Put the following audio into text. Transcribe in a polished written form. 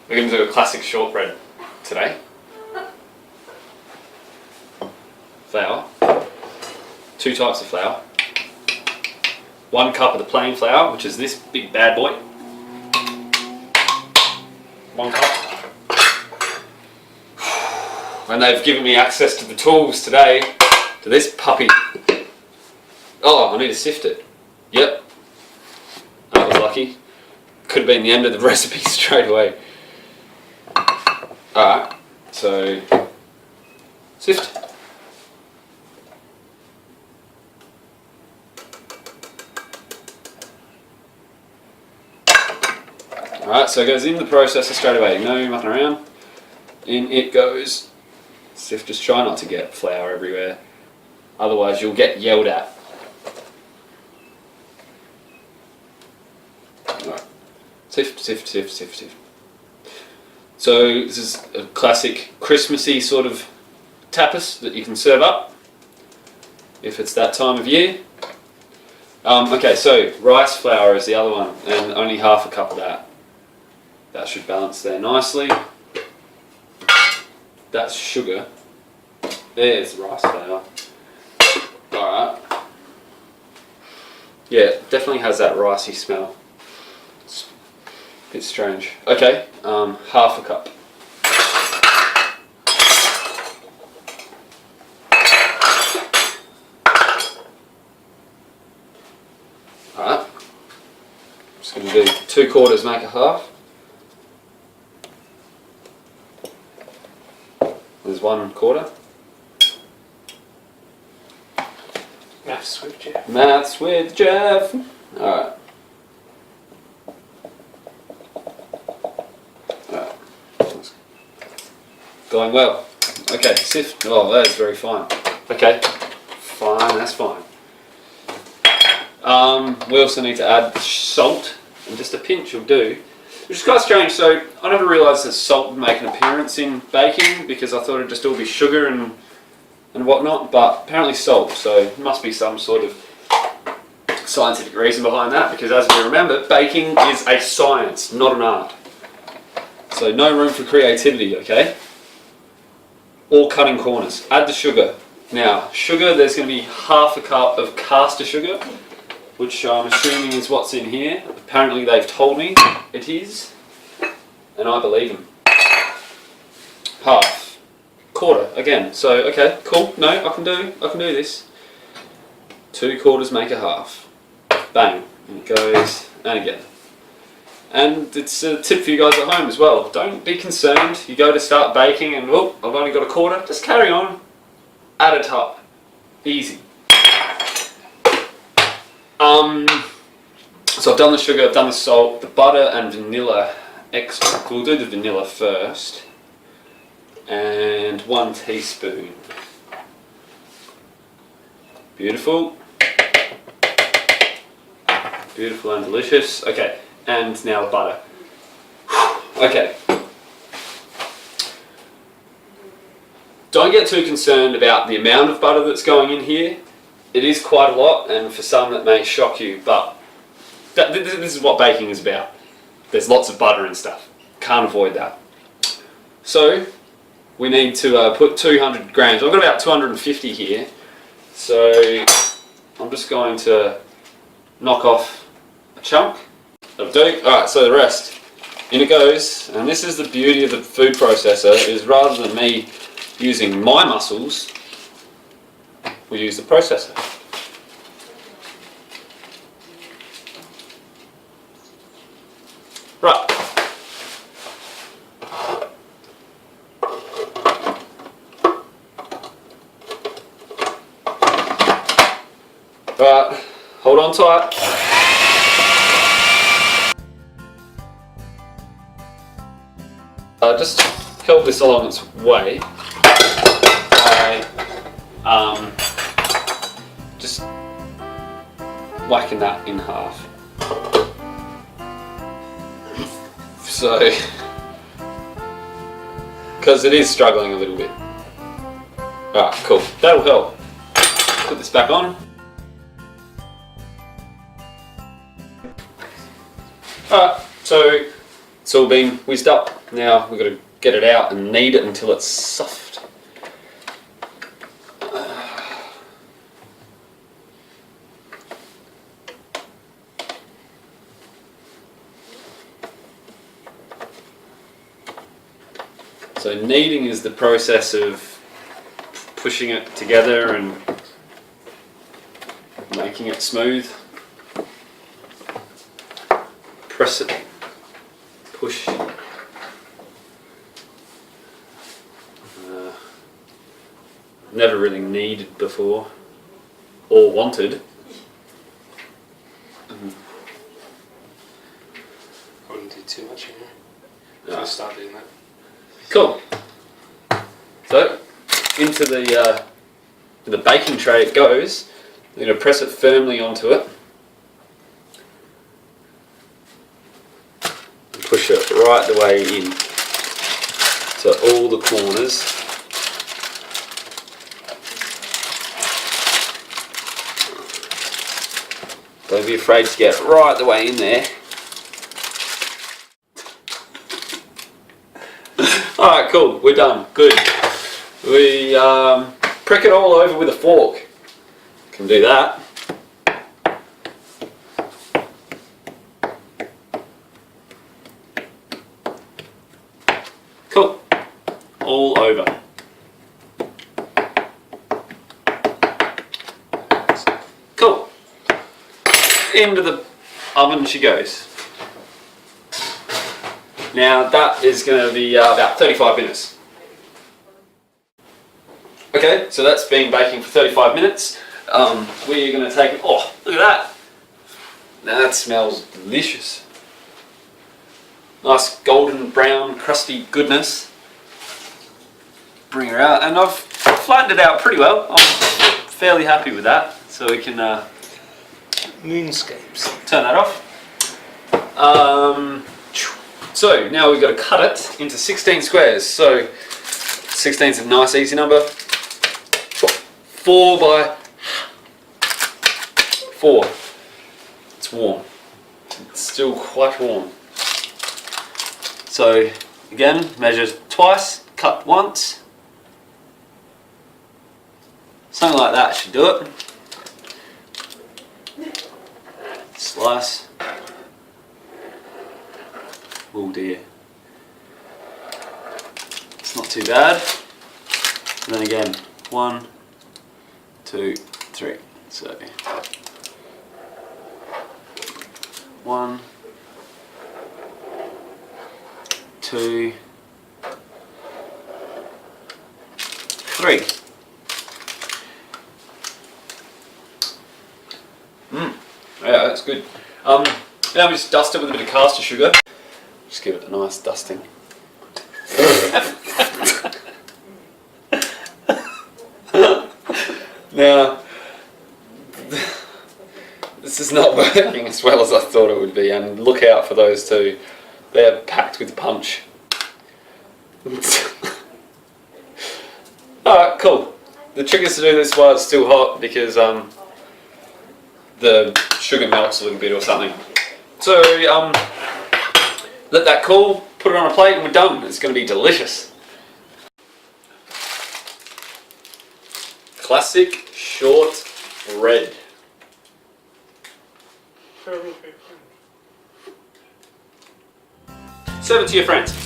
We're going to do a classic shortbread today. Flour. 2 types of flour. 1 cup of the plain flour, which is this big bad boy. 1 cup. And they've given me access to the tools today, to this puppy. Oh, I need to sift it. Yep. That was lucky. Could have been the end of the recipe straight away. Alright, so sift. Alright, so it goes in the processor straight away, no mucking around. In it goes. Sift, just try not to get flour everywhere, otherwise you'll get yelled at. Alright, sift, sift, sift, sift, sift. So this is a classic Christmassy sort of tapas that you can serve up if it's that time of year. Okay, so rice flour is the other one, and only half a cup of that. That should balance there nicely. That's sugar. There's rice flour. Alright. Yeah, it definitely has that ricey smell. It's a bit strange. Okay, half a cup. Alright. Just going to do 2/4 make a half. There's 1/4. Maths with Jeff. Maths with Jeff. Alright. Alright. Going well. Okay, sift. Oh, that is very fine. Okay. Fine, that's fine. We also need to add salt, and just a pinch will do. Which is quite strange, so I never realised that salt would make an appearance in baking because I thought it'd just all be sugar and whatnot, but apparently salt, so it must be some sort of scientific reason behind that, because as we remember, baking is a science, not an art. So no room for creativity, okay? Or cutting corners. Add the sugar. Now, sugar, there's going to be half a cup of caster sugar, which I'm assuming is what's in here. Apparently they've told me it is, and I believe them. Half. 1/4 again. So okay, cool. No, I can do this. 2/4 make a half. Bang. And it goes, and again. And it's a tip for you guys at home as well. Don't be concerned. You go to start baking and oh, I've only got 1/4. Just carry on. Add a top. Easy. So I've done the sugar, I've done the salt, the butter and vanilla extract. We'll do the vanilla first. And 1 teaspoon. Beautiful. Beautiful and delicious. Okay, and now the butter. Okay. Don't get too concerned about the amount of butter that's going in here. It is quite a lot, and for some that may shock you, but this is what baking is about. There's lots of butter and stuff. Can't avoid that. So, we need to put 200 grams. I've got about 250 here. So, I'm just going to knock off a chunk. That'll do. Alright, so the rest. In it goes. And this is the beauty of the food processor, is rather than me using my muscles, we use the processor. Right. Right, hold on tight. Just help this along its way by just whacking that in half. So, because it is struggling a little bit. Alright, cool. That'll help. Put this back on. Alright, so it's all been whizzed up Now we've got to get it out and knead it until it's soft. So kneading is the process of pushing it together and making it smooth. Press it, push. Never really kneaded before, or wanted. I wouldn't do too much in here. No. I'll start doing that. Cool. So into the baking tray it goes. You're going to press it firmly onto it. And push it right the way in. So all the corners. Don't be afraid to get right the way in there. Alright, cool, we're done, good. We prick it all over with a fork. Can do that. Cool, all over. Cool. Into the oven she goes. Now that is going to be about 35 minutes. Okay, so that's been baking for 35 minutes. We're going to take, oh, look at that. Now that smells delicious. Nice golden brown crusty goodness. Bring her out, and I've flattened it out pretty well. I'm fairly happy with that. So we can Moonscapes. turn that off. So now we've got to cut it into 16 squares. So 16 is a nice easy number. 4 by 4. It's warm. It's still quite warm. So again, measure twice, cut once. Something like that should do it. Slice. Oh dear. It's not too bad. And then again, 1, 2, 3. So 1, 2, 3. Yeah, that's good. Now we just dust it with a bit of caster sugar. Just give it a nice dusting. Now, this is not working as well as I thought it would be, and look out for those two. They're packed with punch. Alright, cool. The trick is to do this while it's still hot, because the sugar melts a little bit or something. So let that cool, put it on a plate, and we're done. It's going to be delicious. Classic shortbread. Serve it to your friends.